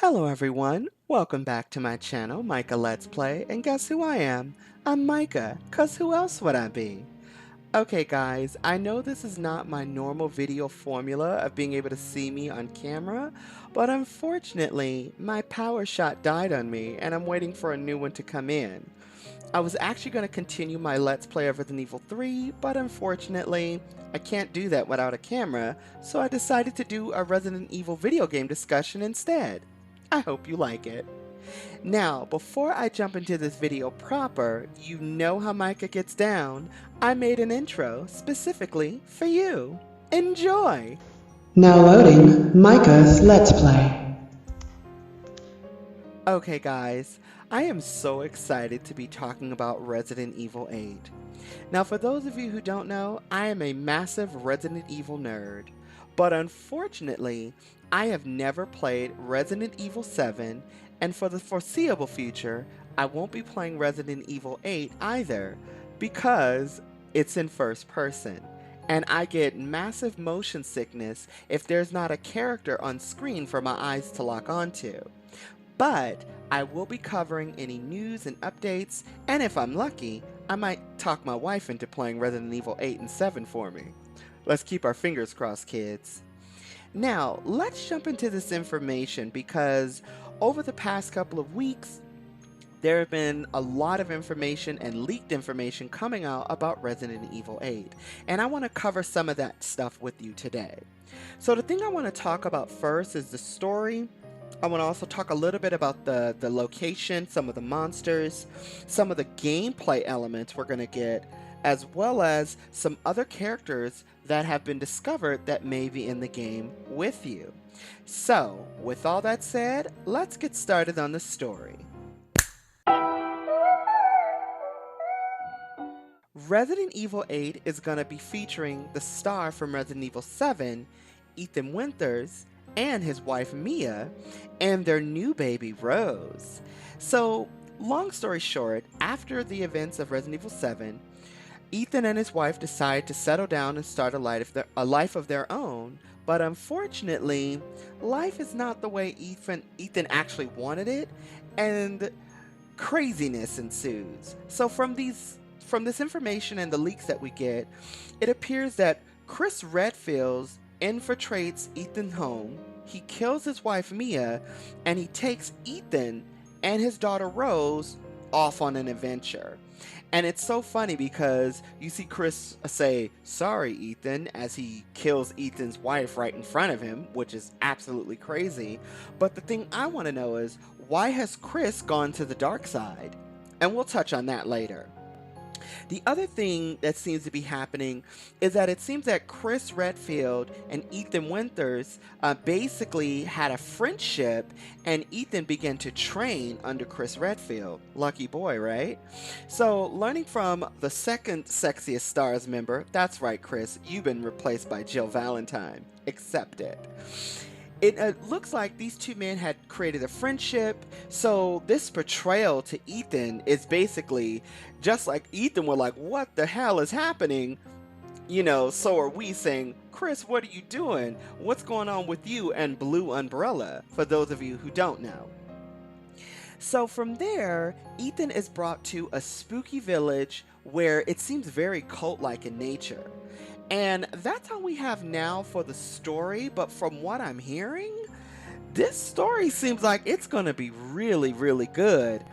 Hello everyone, welcome back to my channel, Micah Let's Play, and guess who I am? I'm Micah, cause who else would I be? Okay guys, I know this is not my normal video formula of being able to see me on camera, but unfortunately, my power shot died on me and I'm waiting for a new one to come in. I was actually going to continue my Let's Play of Resident Evil 3, but unfortunately, I can't do that without a camera, so I decided to do a Resident Evil video game discussion instead. I hope you like it. Now, before I jump into this video proper, you know how Micah gets down. I made an intro specifically for you. Enjoy! Now loading Micah's Let's Play. Okay guys, I am so excited to be talking about Resident Evil 8. Now for those of you who don't know, I am a massive Resident Evil nerd. But unfortunately, I have never played Resident Evil 7, and for the foreseeable future, I won't be playing Resident Evil 8 either, because it's in first person. And I get massive motion sickness if there's not a character on screen for my eyes to lock onto. But I will be covering any news and updates, and if I'm lucky, I might talk my wife into playing Resident Evil 8 and 7 for me. Let's keep our fingers crossed, kids. Now, let's jump into this information because over the past couple of weeks, there have been a lot of information and leaked information coming out about Resident Evil 8, and I want to cover some of that stuff with you today. So the thing I want to talk about first is the story. I want to also talk a little bit about the location, some of the monsters, some of the gameplay elements we're going to get, as well as some other characters that have been discovered that may be in the game with you. So, with all that said, let's get started on the story. Resident Evil 8 is going to be featuring the star from Resident Evil 7, Ethan Winters, and his wife Mia, and their new baby Rose. So, long story short, after the events of Resident Evil 7, Ethan and his wife decide to settle down and start a life of their own, but unfortunately, life is not the way Ethan actually wanted it, and craziness ensues. So from this information and the leaks that we get, it appears that Chris Redfield infiltrates Ethan's home, he kills his wife Mia, and he takes Ethan and his daughter Rose off on an adventure. And it's so funny because you see Chris say, "Sorry, Ethan," as he kills Ethan's wife right in front of him, which is absolutely crazy. But the thing I want to know is, why has Chris gone to the dark side? And we'll touch on that later. The other thing that seems to be happening is that it seems that Chris Redfield and Ethan Winters basically had a friendship, and Ethan began to train under Chris Redfield. Lucky boy, right? So, learning from the second sexiest Stars member, that's right, Chris, you've been replaced by Jill Valentine. Accept it. It looks like these two men had created a friendship, so this portrayal to Ethan is basically just like Ethan were like, "What the hell is happening?" So are we saying, "Chris, what are you doing? What's going on with you and Blue Umbrella?" For those of you who don't know. So from there, Ethan is brought to a spooky village where it seems very cult-like in nature. And that's all we have now for the story, but from what I'm hearing, this story seems like it's going to be really, really good.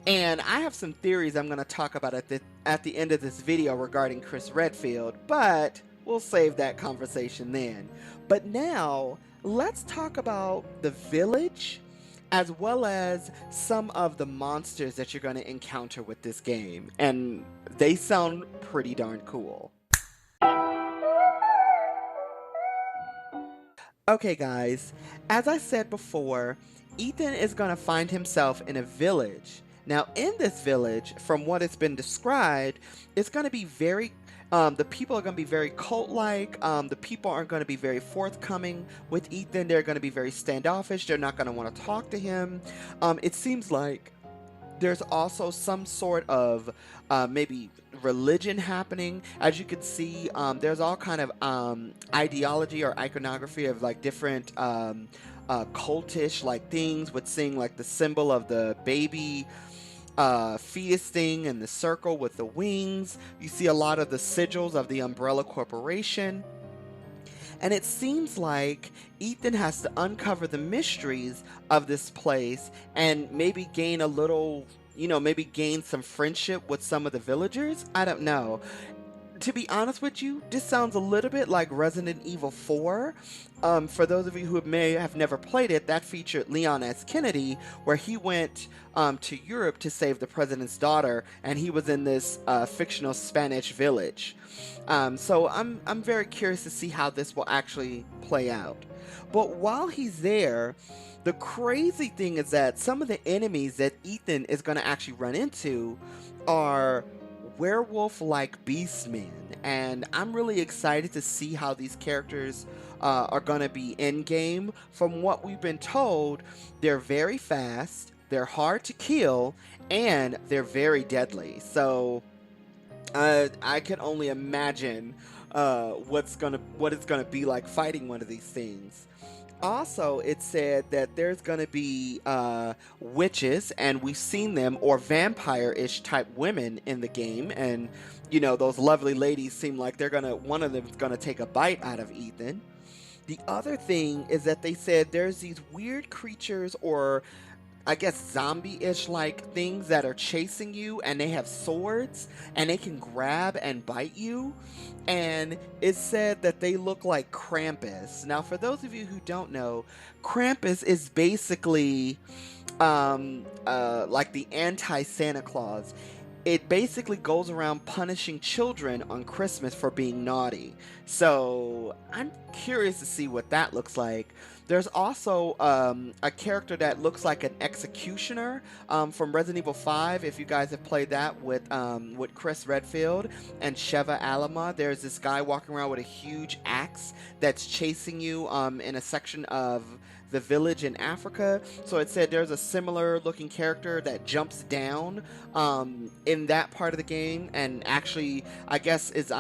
And I have some theories I'm going to talk about at the end of this video regarding Chris Redfield, but we'll save that conversation then. But now, let's talk about the village, as well as some of the monsters that you're going to encounter with this game. And they sound pretty darn cool. Okay guys, as I said before, Ethan is going to find himself in a village. Now in this village, from what it's been described, it's going to be the people are going to be very cult-like, the people aren't going to be very forthcoming with Ethan, they're going to be very standoffish, they're not going to want to talk to him. It seems like There's also some sort of maybe religion happening. As you can see, there's all kind of ideology or iconography of like different cultish like things with seeing like the symbol of the baby fetus thing and the circle with the wings. You see a lot of the sigils of the Umbrella Corporation. And it seems like Ethan has to uncover the mysteries of this place and maybe gain a little, maybe gain some friendship with some of the villagers. I don't know. To be honest with you, this sounds a little bit like Resident Evil 4. For those of you who may have never played it, that featured Leon S. Kennedy, where he went to Europe to save the president's daughter, and he was in this fictional Spanish village. So I'm very curious to see how this will actually play out. But while he's there, the crazy thing is that some of the enemies that Ethan is going to actually run into are werewolf-like beastmen, and I'm really excited to see how these characters are going to be in game. From what we've been told, they're very fast, they're hard to kill, and they're very deadly. So I can only imagine what it's gonna be like fighting one of these things. Also, it said that there's going to be witches, and we've seen them, or vampire-ish type women in the game, and those lovely ladies seem like one of them is gonna take a bite out of Ethan. The other thing is that they said there's these weird creatures, or I guess zombie-ish like things that are chasing you, and they have swords and they can grab and bite you. And it said that they look like Krampus. Now, for those of you who don't know, Krampus is basically like the anti-Santa Claus. It basically goes around punishing children on Christmas for being naughty. So I'm curious to see what that looks like. There's also a character that looks like an executioner from Resident Evil 5. If you guys have played that with Chris Redfield and Sheva Alama, there's this guy walking around with a huge axe that's chasing you in a section of the village in Africa. So it said there's a similar looking character that jumps down in that part of the game, and actually I guess is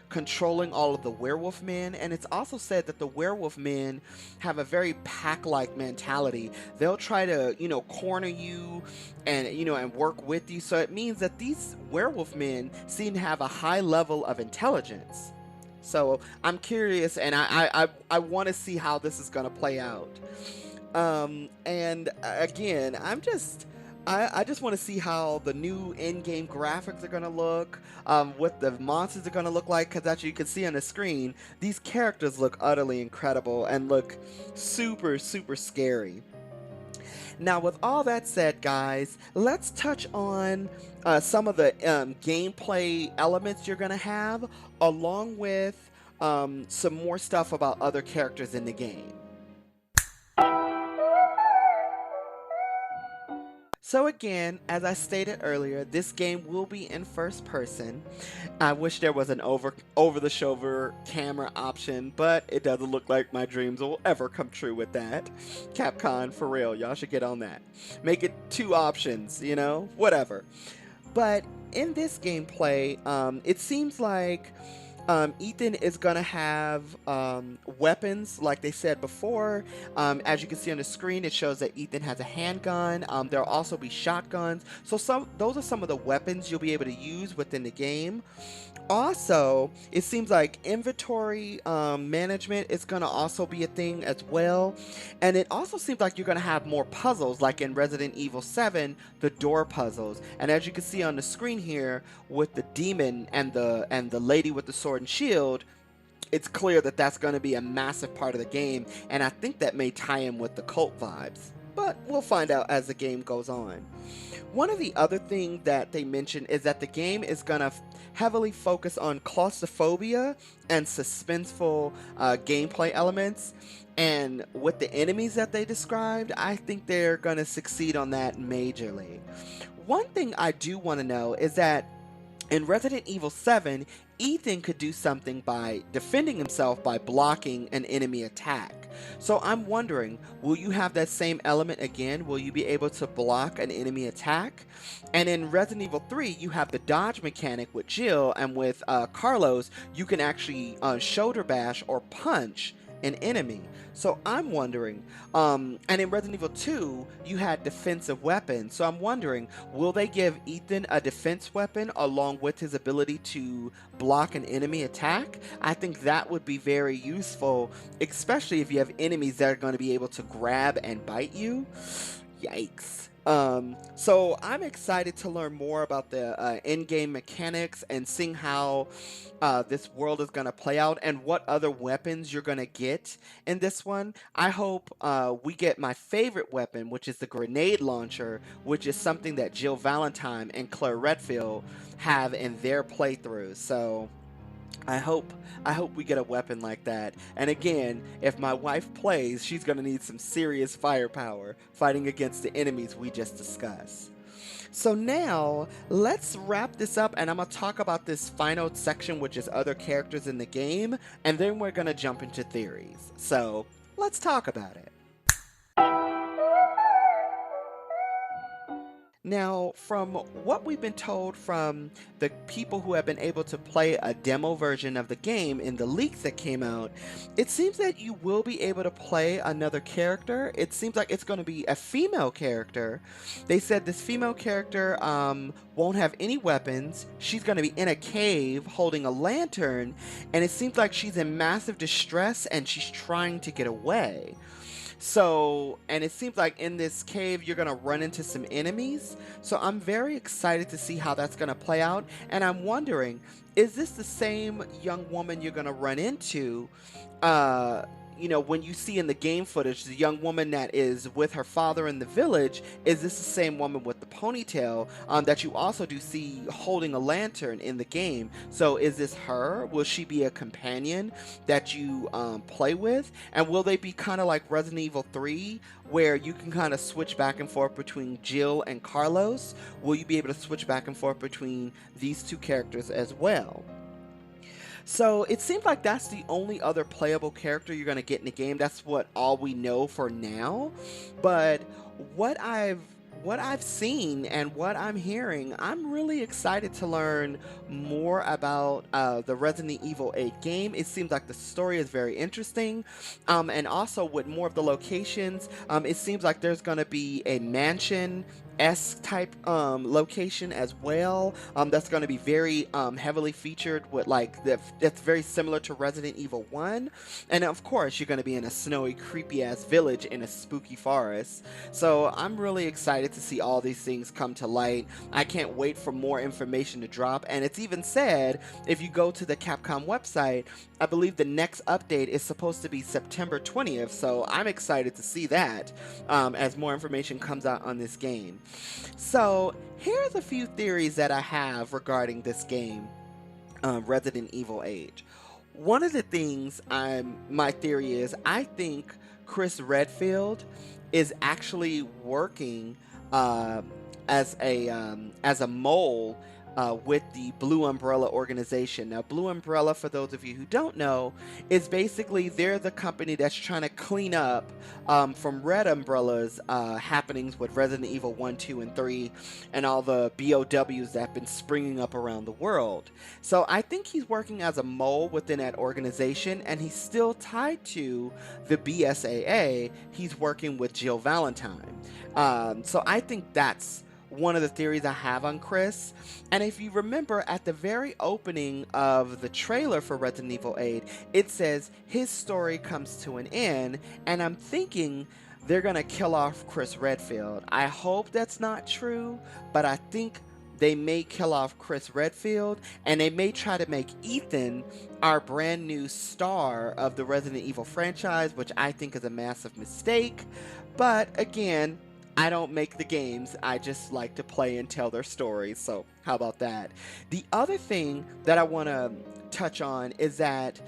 controlling all of the werewolf men. And it's also said that the werewolf men have a very pack-like mentality. They'll try to corner you and work with you. So it means that these werewolf men seem to have a high level of intelligence. So I'm curious, and I want to see how this is going to play out. And again, I just want to see how the new in-game graphics are going to look, what the monsters are going to look like, because as you can see on the screen, these characters look utterly incredible and look super, super scary. Now, with all that said, guys, let's touch on some of the gameplay elements you're going to have, along with some more stuff about other characters in the game. So again, as I stated earlier, this game will be in first person. I wish there was an over-the-shoulder camera option, but it doesn't look like my dreams will ever come true with that. Capcom, for real, y'all should get on that. Make it 2 options, whatever. But in this gameplay, it seems like Ethan is gonna have weapons, like they said before. As you can see on the screen, it shows that Ethan has a handgun. There'll also be shotguns. So those are some of the weapons you'll be able to use within the game. Also, it seems like inventory management is going to also be a thing as well. And it also seems like you're going to have more puzzles, like in Resident Evil 7, the door puzzles. And as you can see on the screen here, with the demon and the lady with the sword and shield, it's clear that that's going to be a massive part of the game. And I think that may tie in with the cult vibes. But we'll find out as the game goes on. One of the other things that they mentioned is that the game is going to heavily focus on claustrophobia and suspenseful gameplay elements. And with the enemies that they described, I think they're going to succeed on that majorly. One thing I do want to know is that In Resident Evil 7, Ethan could do something by defending himself by blocking an enemy attack. So I'm wondering, will you have that same element again? Will you be able to block an enemy attack? And in Resident Evil 3, you have the dodge mechanic with Jill, and with Carlos, you can actually shoulder bash or punch an enemy. So I'm wondering, and in Resident Evil 2, you had defensive weapons. So I'm wondering, will they give Ethan a defense weapon along with his ability to block an enemy attack? I think that would be very useful, especially if you have enemies that are going to be able to grab and bite you. Yikes. So I'm excited to learn more about the in-game mechanics and seeing how this world is going to play out and what other weapons you're going to get in this one. I hope we get my favorite weapon, which is the grenade launcher, which is something that Jill Valentine and Claire Redfield have in their playthroughs. So I hope we get a weapon like that. And again, if my wife plays, she's going to need some serious firepower fighting against the enemies we just discussed. So now, let's wrap this up, and I'm going to talk about this final section, which is other characters in the game, and then we're going to jump into theories. So, let's talk about it. Now, from what we've been told from the people who have been able to play a demo version of the game in the leaks that came out, it seems that you will be able to play another character. It seems like it's going to be a female character. They said this female character won't have any weapons. She's going to be in a cave holding a lantern, and it seems like she's in massive distress and she's trying to get away. So, and it seems like in this cave, you're going to run into some enemies. So I'm very excited to see how that's going to play out. And I'm wondering, is this the same young woman you're going to run into, when you see in the game footage, the young woman that is with her father in the village? Is this the same woman with the ponytail that you also do see holding a lantern in the game? So is this her? Will she be a companion that you play with? And will they be kind of like Resident Evil 3, where you can kind of switch back and forth between Jill and Carlos? Will you be able to switch back and forth between these two characters as well? So it seems like that's the only other playable character you're going to get in the game. That's all we know for now. But what I've seen and what I'm hearing, I'm really excited to learn more about the Resident Evil 8 game. It seems like the story is very interesting. And also with more of the locations, it seems like there's going to be a mansion-esque type location as well, that's going to be very heavily featured with that's very similar to Resident Evil 1. And of course, you're going to be in a snowy, creepy ass village in a spooky forest. So I'm really excited to see all these things come to light. I can't wait for more information to drop. And it's even said, if you go to the Capcom website, I believe the next update is supposed to be September 20th. So I'm excited to see that as more information comes out on this game. So here's a few theories that I have regarding this game, Resident Evil 8. One of the things my theory is, I think Chris Redfield is actually working as a mole with the Blue Umbrella organization. Now, Blue Umbrella, for those of you who don't know, is basically they're the company that's trying to clean up from Red Umbrella's happenings with Resident Evil 1, 2, and 3, and all the BOWs that have been springing up around the world. So I think he's working as a mole within that organization, and he's still tied to the BSAA. He's working with Jill Valentine. So I think that's one of the theories I have on Chris. And if you remember, at the very opening of the trailer for Resident Evil 8, it says his story comes to an end, and I'm thinking they're gonna kill off Chris Redfield. I hope that's not true, but I think they may kill off Chris Redfield, and they may try to make Ethan our brand new star of the Resident Evil franchise, which I think is a massive mistake. But again, I don't make the games, I just like to play and tell their stories, so how about that? The other thing that I want to touch on is that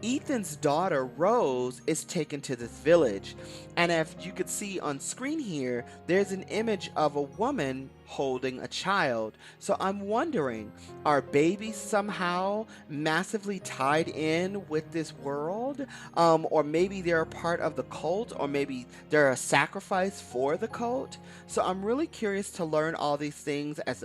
Ethan's daughter, Rose, is taken to this village. And if you could see on screen here, there's an image of a woman holding a child. So I'm wondering, are babies somehow massively tied in with this world? Or maybe they're a part of the cult, or maybe they're a sacrifice for the cult. So I'm really curious to learn all these things as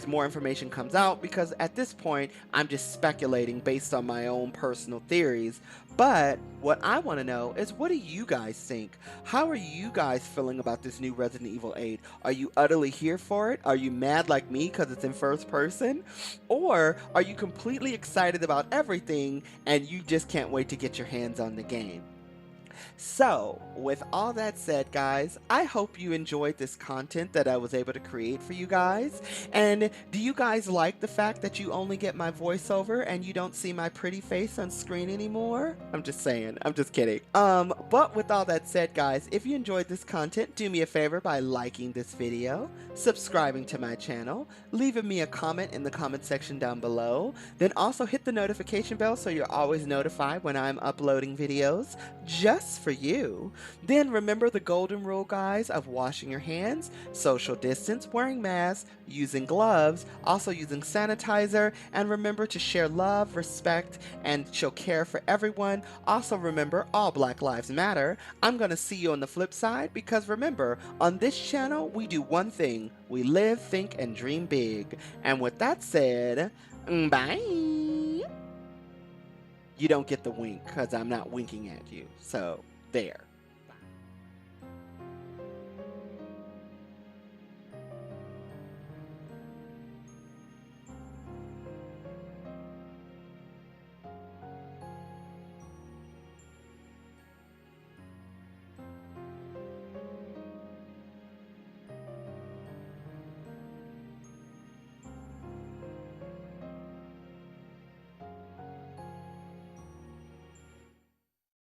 more information comes out, because at this point I'm just speculating based on my own personal theories. But what I want to know is, what do you guys think? How are you guys feeling about this new Resident Evil 8? Are you utterly here for it? Are you mad like me because it's in first person? Or are you completely excited about everything and you just can't wait to get your hands on the game? So, with all that said, guys, I hope you enjoyed this content that I was able to create for you guys. And do you guys like the fact that you only get my voiceover and you don't see my pretty face on screen anymore? I'm just saying, I'm just kidding. But with all that said, guys, if you enjoyed this content, do me a favor by liking this video, subscribing to my channel, leaving me a comment in the comment section down below, then also hit the notification bell so you're always notified when I'm uploading videos just for you. Then remember the golden rule, guys, of washing your hands, social distance, wearing masks, using gloves, also using sanitizer, and remember to share love, respect, and show care for everyone. Also remember, all Black Lives Matter. I'm gonna see you on the flip side, because remember, on this channel we do one thing: we live, think, and dream big. And with that said, bye. You don't get the wink because I'm not winking at you. So, there.